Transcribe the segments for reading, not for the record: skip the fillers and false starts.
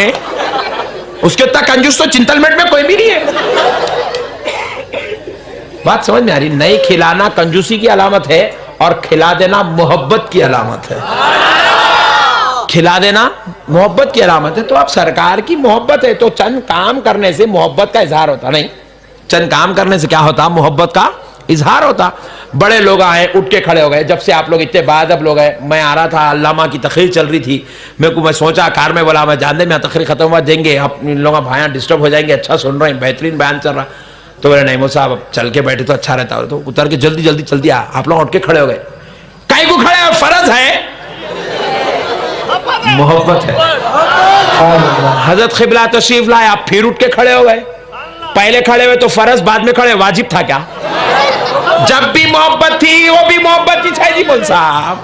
ہے, اس کے اتنا کنجوس تو چنتلمیٹ میں کوئی بھی نہیں ہے. بات سمجھ میں آ رہی؟ نہیں کھلانا کنجوسی کی علامت ہے اور کھلا دینا محبت کی علامت ہے. کھلا دینا محبت کی علامت ہے. تو اب سرکار کی محبت ہے تو چند کام کرنے سے محبت کا اظہار ہوتا نہیں. چند کام کرنے سے کیا ہوتا؟ محبت کا اظہار ہوتا. بڑے لوگ آئے, اٹھ کے کھڑے ہو گئے. جب سے آپ لوگ اتنے باادب لوگ ہیں, میں آ رہا تھا, علامہ کی تقریر چل رہی تھی, میں سوچا کار میں, بولا میں جان دے میں تقریر ختم ہوا دیں گے, اب ان لوگوں بھائیاں ڈسٹرب ہو جائیں گے, اچھا سن رہے ہیں, بہترین بیان چل رہا. تو بولے نہیں مول صاحب چل کے بیٹھے تو اچھا رہتا. تو اتر کے جلدی آپ لوگ اٹھ کے کھڑے ہو گئے. کہیں کو کھڑے ہو؟ فرض ہے, محبت ہے. حضرت قبلہ تشریف لائے, آپ پھر اٹھ کے کھڑے ہو گئے. پہلے کھڑے ہوئے تو فرض, بعد میں کھڑے واجب تھا کیا؟ جب بھی محبت تھی وہ بھی محبت ہی ہے جی. مول صاحب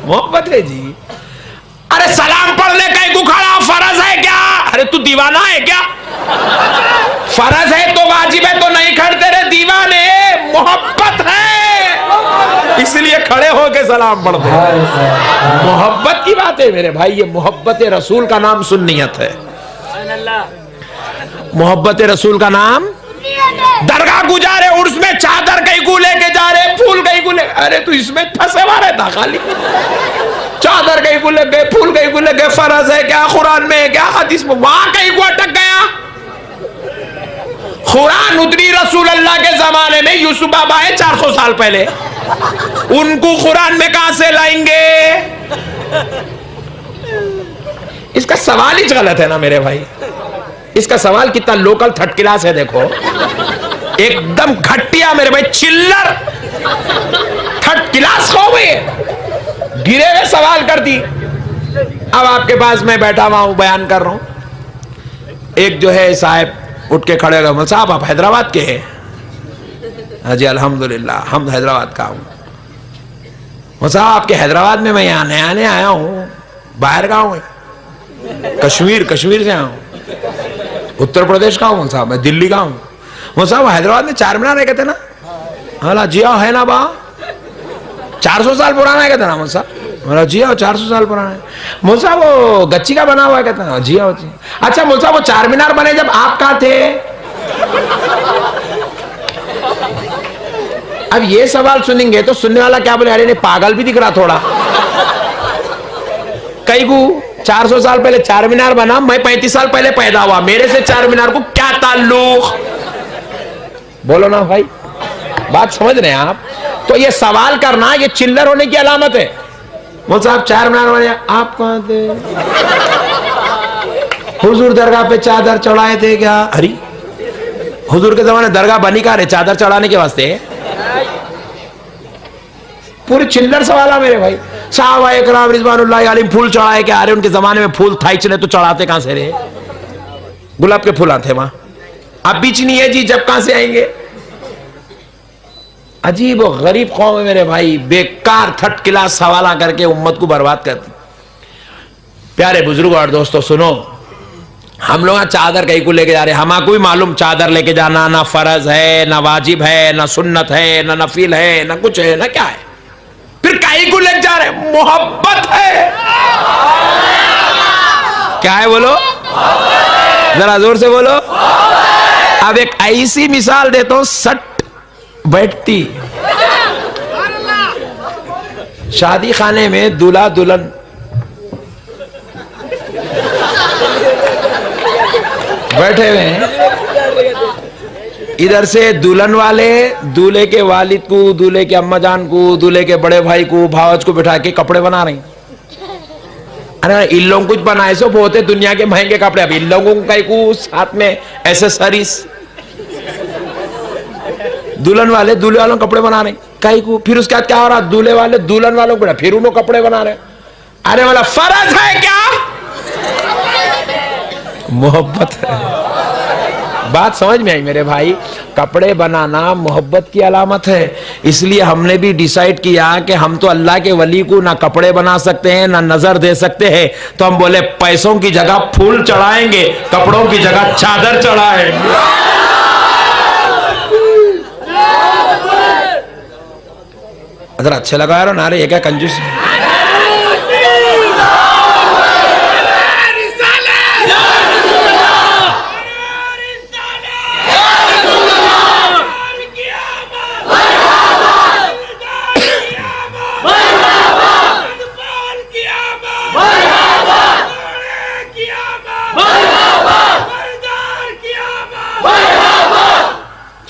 محبت ہے جی. ارے سلام پڑھنے کہیں کو کھڑا, فرض ہے کیا؟ ارے تو دیوانہ ہے کیا؟ فرض ہے تو واجب ہے تو نہیں کھڑتے رہے دیوانے. محبت ہے اس لیے کھڑے ہو کے سلام پڑھتے. محبت کی بات ہے میرے بھائی, یہ محبت رسول کا نام سنیت ہے. محبت رسول کا نام درگاہ کو جا رہے, عرس میں چادر کہیں کو لے کے جا رہے, پھول کہیں کو لے, ارے تو اس میں پھنسے ہوا رہتا خالی. چادر کہیں کو لے گئے, پھول کہیں کو لے گئے, فرض ہے کیا؟ قرآن میں ہے کیا؟ حدیث میں؟ وہاں کہیں کو اٹک گیا. قرآن اتری رسول اللہ کے زمانے میں, یوسف بابا ہے 400 سال پہلے, ان کو قرآن میں کہاں سے لائیں گے؟ اس کا سوال ہی غلط ہے نا میرے بھائی. اس کا سوال کتنا لوکل تھرڈ کلاس ہے. دیکھو ایک دم گھٹیا میرے بھائی, چلر تھرڈ کلاس ہو گئے, گرے ہوئے سوال کر دی. اب آپ کے پاس میں بیٹھا ہوا ہوں, بیان کر رہا ہوں. ایک جو ہے صاحب اٹھ کے کھڑے گئے, صاحب آپ حیدرآباد کے ہیں؟ ہاں جی الحمدللہ ہم حیدرآباد کا ہوں. صاحب آپ کے حیدرآباد میں میں یہاں نیا آیا ہوں, باہر گاؤں ہے, کشمیر سے آیا ہوں, اتر پردیش کا ہوں صاحب, میں دلی کا ہوں. وہ صاحب حیدرآباد میں چار مینار ہے کہتے نا؟ ہاں جی ہاں ہے نا با, 400 سال پرانا ہے کہتے نا؟ مول جی ہاں 400 سال پرانا ہے. مول صاحب وہ گچی کا بنا ہوا ہے کہتے نا؟ جی ہاں. اچھا مول صاحب وہ چار مینار بنے جب آپ کہاں تھے؟ اب یہ سوال سنیں گے تو سننے والا کیا بولے, ارے نہیں پاگل بھی دکھ رہا تھوڑا. کئی کو 400 سال پہلے چار مینار بنا, میں 35 سال پہلے پیدا ہوا, میرے سے چار مینار کو کیا تعلق؟ بولو نا بھائی, بات سمجھ رہے ہیں آپ؟ تو یہ سوال کرنا یہ چلر ہونے کی علامت ہے. مول صاحب چار مینار بنے, آپ کہاں تھے؟ حضور درگاہ پہ چادر چڑھائے تھے کیا؟ ارے حضور کے زمانے درگاہ بنی کہاں رہے چادر چڑھانے کے واسطے؟ پوری چلر سوال ہے میرے بھائی. صحابہ اکرام رضوان اللہ علیہم پھول چڑھائے کیا؟ ارے ان کے زمانے میں پھول تھا ہی تو چڑھاتے کہاں سے رہے؟ گلاب کے پھول آتے وہاں, اب بیچ نہیں ہے جی, جب کہاں سے آئیں گے؟ عجیب و غریب قوم ہے میرے بھائی, بیکار تھرڈ کلاس سوالہ کر کے امت کو برباد کرتی. پیارے بزرگوں اور دوستو سنو, ہم لوگ چادر کہیں کو لے کے جا رہے ہیں, ہمیں کوئی معلوم چادر لے کے جانا نہ فرض ہے نہ واجب ہے نہ سنت ہے نہ نفل ہے نہ کچھ ہے نہ کیا ہے, پھر کہیں کو لے کے جا رہے ہیں؟ محبت ہے. کیا ہے بولو, ذرا زور سے بولو. اب ایک ایسی مثال دیتا ہوں, سٹ بیٹھتی شادی خانے میں دولہا دلہن بیٹھے ہوئے ہیں, ادھر سے دلہن والے دولہے کے والد کو, دولہے کے اماں جان کو, دولہے کے بڑے بھائی کو, بھاوج کو بٹھا کے کپڑے بنا رہے ہیں. ارے ان لوگوں کچھ بنائے سو بہت ہے دنیا کے مہنگے کپڑے, اب ان لوگوں کو ساتھ میں ایسیسریز, دلہن والے دولہے والوں کپڑے بنا رہے ہیں کئی کو. پھر اس کے بعد کیا ہو رہا, دولہے والے دلہن والوں کو پھر انہوں کپڑے بنا رہے ہیں. ارے والا فرض ہے کیا؟ محبت ہے. بات سمجھ میں آئی میرے بھائی, کپڑے بنانا محبت کی علامت ہے. اس لیے ہم نے بھی ڈیسائیڈ کیا کہ ہم تو اللہ کے ولی کو نہ کپڑے بنا سکتے ہیں نہ نظر دے سکتے ہیں, تو ہم بولے پیسوں کی جگہ پھول چڑھائیں گے, کپڑوں کی جگہ چادر چڑھائیں گے. اگر اچھے لگا یار نعرے, یہ کیا کنجوس ہے.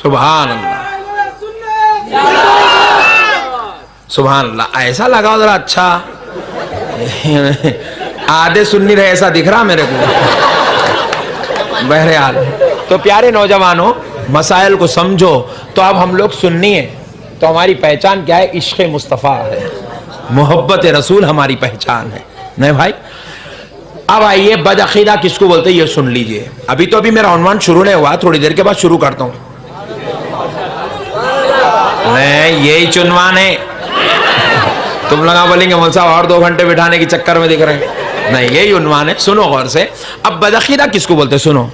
سبحان اللہ سبحان اللہ. ایسا لگا ذرا اچھا آدھے سنی رہے ایسا دکھ رہا میرے کو. بہرحال تو پیارے نوجوانوں مسائل کو سمجھو. تو اب ہم لوگ سنی ہیں تو ہماری پہچان کیا ہے؟ عشق مصطفیٰ ہے, محبت رسول ہماری پہچان ہے. نہیں بھائی اب آئیے بدعقیدہ کس کو بولتے ہیں یہ سن لیجئے. ابھی تو میرا عنوان شروع نہیں ہوا, تھوڑی دیر کے بعد شروع کرتا ہوں. نہیں یہی عنوان ہے. تم لوگ بولیں گے مول صاحب اور 2 گھنٹے بٹھانے کی چکر میں دکھ رہے ہیں. نہیں یہی عنوان ہے, سنو غور سے. اب بدعقیدہ کس کو بولتے ہیں سنو.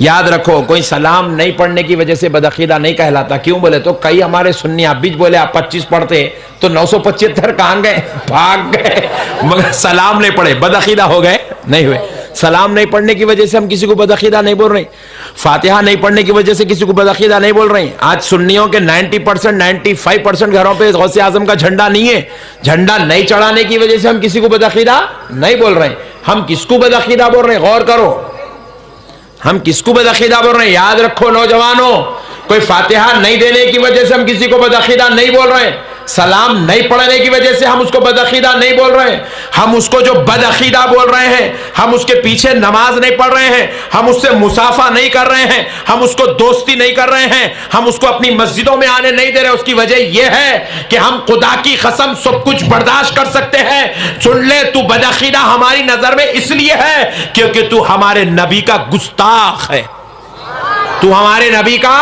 یاد رکھو کوئی سلام نہیں پڑھنے کی وجہ سے بدعقیدہ نہیں کہلاتا. کیوں بولے تو کئی ہمارے سنی آپ بھی بولے آپ 25 پڑھتے تو 975 کہاں گئے؟ بھاگ گئے, مگر سلام نہیں پڑھے بدعقیدہ ہو گئے نہیں ہوئے. سلام نہیں پڑھنے کی وجہ سے ہم کسی کو بدعقیدہ نہیں بول رہے, فاتحہ نہیں پڑھنے کی وجہ سے کسی کو بدعقیدہ نہیں بول رہے ہیں. آج سنیوں کے 90% 95% گھروں پہ غوث اعظم کا جھنڈا نہیں ہے. جھنڈا نہیں چڑھانے کی وجہ سے ہم کسی کو بدعقیدہ نہیں بول رہے ہیں. ہم کس کو بدعقیدہ بول رہے ہیں؟ غور کرو, ہم کس کو بدعقیدہ بول رہے ہیں؟ یاد رکھو نوجوانوں, کوئی فاتحہ نہیں دینے کی وجہ سے ہم کسی کو بدعقیدہ نہیں بول رہے ہیں. سلام نہیں پڑھنے کی وجہ سے ہم اس کو بدعقیدہ نہیں بول رہے ہیں. ہم اس کو جو بدعقیدہ بول رہے ہیں, ہم اس کے پیچھے نماز نہیں پڑھ رہے ہیں, ہم اس سے مصافحہ نہیں کر رہے ہیں, ہم اس کو دوستی نہیں کر رہے ہیں, ہم اس کو اپنی مسجدوں میں آنے نہیں دے رہے. اس کی وجہ یہ ہے کہ ہم خدا کی قسم سب کچھ برداشت کر سکتے ہیں. سن لے, تو بدعقیدہ ہماری نظر میں اس لیے ہے کیونکہ تو ہمارے نبی کا گستاخ ہے. تو ہمارے نبی کا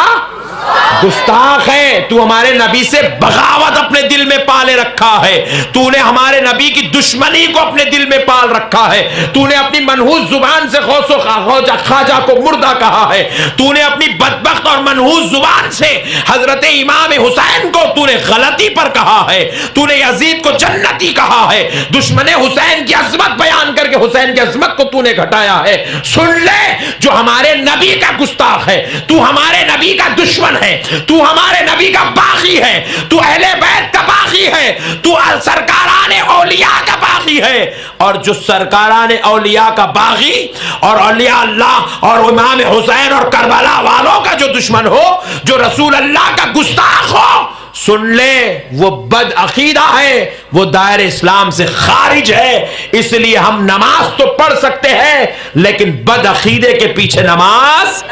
گستاخ ہے. تو ہمارے نبی سے بغاوت اپنے دل میں پالے رکھا ہے. تو نے ہمارے نبی کی دشمنی کو اپنے دل میں پال رکھا ہے. تو نے اپنی منحوس زبان سے غوث و خواجہ کو مردہ کہا ہے. تو نے اپنی بدبخت اور منحوس زبان سے حضرت امام حسین کو تو نے غلطی پر کہا ہے. تو نے یزید کو جنتی کہا ہے. دشمن حسین کی عظمت بیان کر کے حسین کی عظمت کو تو نے گھٹایا ہے. سن لے, جو ہمارے نبی کا گستاخ ہے, تو ہمارے نبی کا دشمن ہے, تو ہمارے نبی کا باغی ہے, تو اہل بیت کا باغی ہے, تو سرکاران اولیاء کا باغی ہے. اور جو سرکاران اولیاء کا باغی اور اولیاء اللہ اور امام حسین اور کربلا والوں کا جو دشمن ہو, جو رسول اللہ کا گستاخ ہو, سن لے وہ بدعقیدہ ہے, وہ دائرہ اسلام سے خارج ہے. اس لیے ہم نماز تو پڑھ سکتے ہیں لیکن بدعقیدے کے پیچھے نماز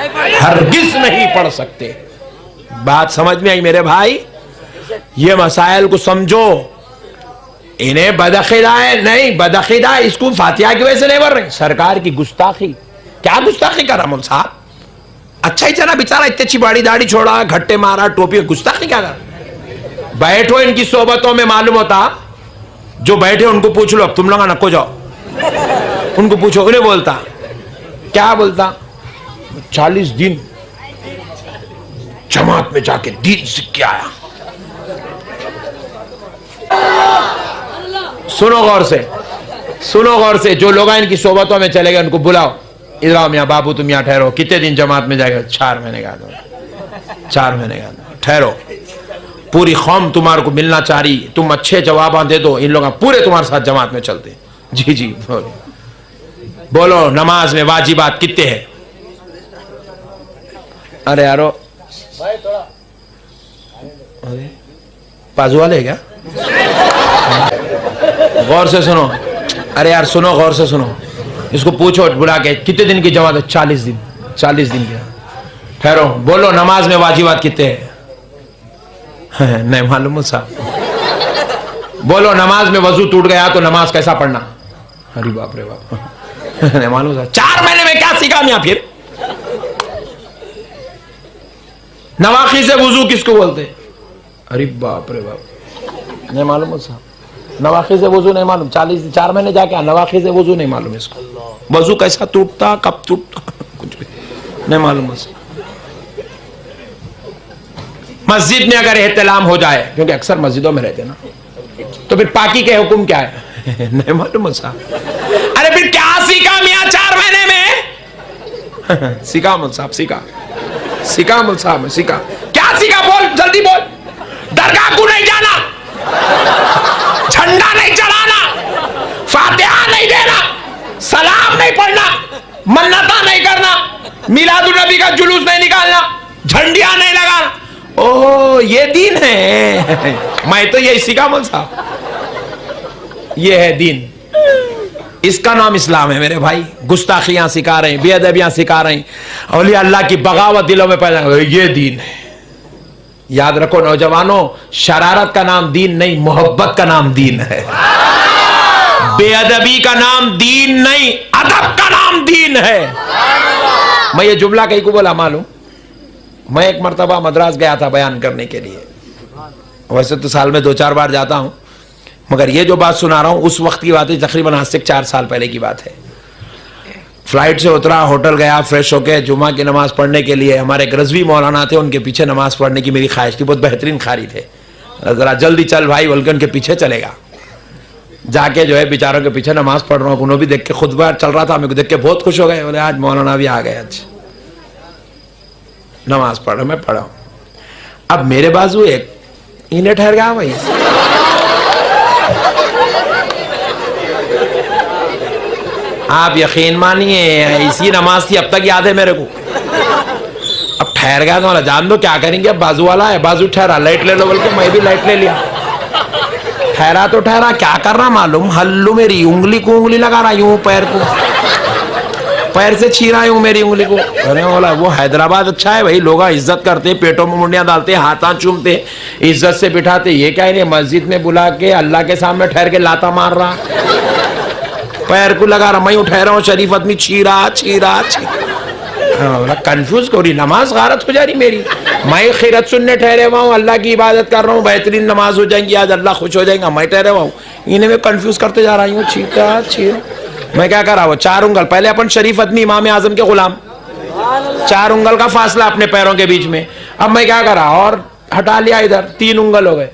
ہرگز نہیں پڑھ سکتے. بات سمجھ میں آئی میرے بھائی؟ یہ مسائل کو سمجھو. انہیں بدعقیدہ ہے نہیں, بدعقیدہ اس کو فاتحہ کی وجہ سے نہیں بول رہے. سرکار کی گستاخی, کیا گستاخی کر رہا مول صاحب؟ اچھا ہی چلا بیچارہ, اتنی اچھی باڑی داڑھی چھوڑا, گھٹے مارا, ٹوپی, گستاخی کیا کر؟ بیٹھو ان کی صحبتوں میں معلوم ہوتا. جو بیٹھے ان کو پوچھ لو, اب تم لوگ نکو جاؤ, ان کو پوچھو, انہیں بولتا کیا بولتا 40 دن جماعت میں جا کے دین سیکھ کے آیا. سنو غور سے, سنو غور سے. جو لوگ ان کی صحبتوں میں چلے گئے ان کو بلاؤ, ادھر آؤ میاں بابو, تم یہاں ٹھہرو. کتنے دن جماعت میں جائے گا؟ 4 مہینے کا. 4 مہینے کا ٹھہرو. پوری قوم تمہارے کو ملنا چاہ رہی, تم اچھے جواباں دے دو, ان لوگ پورے تمہارے ساتھ جماعت میں چلتے. جی جی بولو, نماز میں واجبات کتنے ہیں؟ ارے یارو بازو والے کیا؟ غور سے سنو, ارے یار سنو, غور سے سنو. اس کو پوچھو بلا کے کتنے دن کی جماعت ہے؟ 40 دن. 40 دن کی. ٹھہرو, بولو نماز میں واجبات کتنے ہیں؟ نہیں معلوم صاحب. بولو نماز میں وضو ٹوٹ گیا تو نماز کیسا پڑھنا؟ ارے باپ رے باپ, نہیں معلوم صاحب. 4 مہینے میں کیا سیکھا میاں پھر؟ نواقض وضو کس کو بولتے؟ ارے باپ رے باپ, نہیں معلوم صاحب. نواقض وضو نہیں معلوم. 4 مہینے جا کے نواقض وضو نہیں معلوم اس کو. وضو کیسا ٹوٹتا, کب ٹوٹتا, کچھ بھی نہیں معلوم صاحب. مسجد میں اگر احتلام ہو جائے, کیونکہ اکثر مسجدوں میں رہتے نا, تو پھر پاکی کے حکم کیا ہے؟ نہیں معلوم صاحب. ارے پھر کیا سیکھا میاں 4 مہینے میں؟ سیکھا مول صاحب, سیکھا, سیکھا مول صاحب, سیکھا. کیا سیکھا؟ بول جلدی بول. درگاہ کو نہیں جانا, جھنڈا نہیں چڑھانا, فاتحہ نہیں دینا, سلام نہیں پڑھنا, منتیں نہیں کرنا, میلاد النبی کا جلوس نہیں نکالنا, جھنڈیاں نہیں لگانا. اوہ یہ دین ہے. میں تو یہی سیکھا مول صاحب, یہ ہے دین, اس کا نام اسلام ہے میرے بھائی. گستاخیاں سکھا رہے ہیں, بے ادبیاں سکھا رہے ہیں, اولیاء اللہ کی بغاوت دلوں میں پیدا, یہ دین ہے. یاد رکھو نوجوانوں, شرارت کا نام دین نہیں, محبت کا نام دین ہے. بے ادبی کا نام دین نہیں, ادب کا نام دین ہے. میں یہ جملہ کہیں کو بولا معلوم, میں ایک مرتبہ مدراس گیا تھا بیان کرنے کے لیے. ویسے تو سال میں 2-4 بار جاتا ہوں, مگر یہ جو بات سنا رہا ہوں اس وقت کی بات ہے, تقریباً آج سے 4 سال پہلے کی بات ہے. فلائٹ سے اترا, ہوٹل گیا, فریش ہو کے جمعہ کی نماز پڑھنے کے لیے. ہمارے ایک رضوی مولانا تھے, ان کے پیچھے نماز پڑھنے کی میری خواہش تھی. بہت بہترین قاری تھے, ذرا جلدی چل بھائی بول کے ان کے پیچھے چلے گا. جا کے جو ہے بیچاروں کے پیچھے نماز پڑھ رہا ہوں. انہوں بھی دیکھ کے, خطبہ چل رہا تھا, میرے کو دیکھ کے بہت خوش ہو گئے. بولے آج مولانا بھی آ گئے, آج نماز پڑھ رہا. میں پڑھا ہوں. اب میرے بازو ایک انہیں ٹھہر گیا بھائی, آپ یقین مانیے اسی نماز تھی, اب تک یاد ہے میرے کو. اب ٹھہر گیا تو جان دو کیا کریں گے, اب بازو والا ہے, بازو ٹھہرا, لائٹ لے لو بول کے میں بھی لائٹ لے لیا. ٹھہرا تو ٹھہرا, کیا کر رہا معلوم, ہلو میری انگلی کو انگلی لگا رہا یوں, پیر کو پیر سے چھیرا ہوں میری انگلی کو. ارے بولا وہ حیدرآباد اچھا ہے بھائی, لوگ عزت کرتے, پیٹوں میں منڈیاں ڈالتے, ہاتھاں چومتے, عزت سے بٹھاتے. یہ کیا ہے, مسجد میں بلا کے اللہ کے سامنے ٹھہر کے لاتا مار رہا, پیر کو لگا رہا. میں اٹھہ رہا ہوں, شریف آدمی چھیرا چھیرا چھیرا. کنفیوز کو رہی, نماز غارت ہو جا رہی میری. میں خیرت سننے ٹھہرے ہوا ہوں, اللہ کی عبادت کر رہا ہوں, بہترین نماز ہو جائیں گی آج, اللہ خوش ہو جائیں گا. میں ٹھہرے ہوا ہوں, انہیں میں کنفیوز کرتے جا رہا ہوں, چھیرا چھیرا. میں کیا کر رہا ہوں, 4 انگل, پہلے اپن شریف آدمی امام اعظم کے غلام, 4 انگل کا فاصلہ اپنے پیروں کے بیچ میں. اب میں کیا کر رہا, اور ہٹا لیا ادھر, 3 انگل ہو گئے.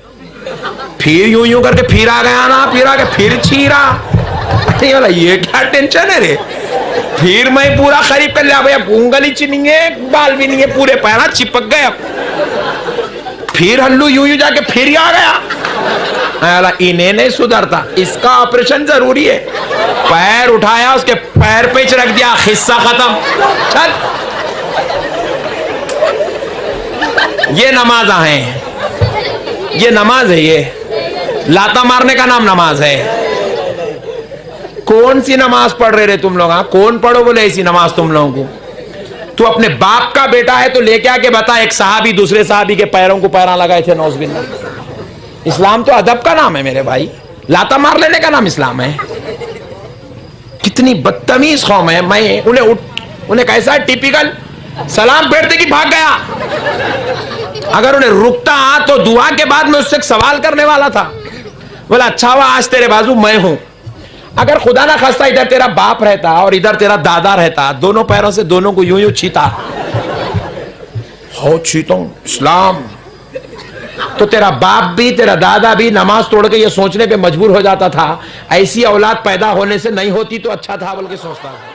پھر یوں یوں کر کے پھر آ گیا نا, پھر آ کے پھر چھیرا. یہ کیا ٹینشن ہے رے, پھر میں پورا قریب کر لیا. بھائی اب انگل ہی نہیں ہے, بال بھی نہیں ہے, پورے پیرا چپک گئے. اب پھر ہلو یوں یوں جا کے پھر ہی آ گیا. انہیں نہیں سدھرتا, اس کا آپریشن ضروری ہے. پیر اٹھایا, اس کے پیر پہ رکھ دیا, حصہ ختم. چل, یہ نماز ہیں, یہ نماز ہے, یہ لاتا مارنے کا نام نماز ہے. کون سی نماز پڑھ رہے تم لوگ, کون پڑھو بولے ایسی نماز تم لوگوں کو. تو اپنے باپ کا بیٹا ہے تو لے کے آ کے بتا, ایک صحابی دوسرے صحابی کے پیروں کو پیراں لگائے تھے, نعوذ باللہ. اسلام تو ادب کا نام ہے میرے بھائی, لاتا مار لینے کا نام اسلام ہے. کتنی بدتمیز قوم ہے. میں انہیں کیسا ٹیپیکل سلام پھیرتے کی بھاگ گیا. اگر انہیں رکتا تو دعا کے بعد میں اس سے ایک سوال کرنے والا تھا. بولا اچھا ہوا آج تیرے بازو میں ہوں, اگر خدا نہ خواستہ ادھر تیرا باپ رہتا اور ادھر تیرا دادا رہتا, دونوں پیروں سے دونوں کو یوں یوں چھیتا, ہو چھیتا ہوں اسلام, تو تیرا باپ بھی تیرا دادا بھی نماز توڑ کے یہ سوچنے پہ مجبور ہو جاتا تھا, ایسی اولاد پیدا ہونے سے نہیں ہوتی تو اچھا تھا بول کے سوچتا تھا.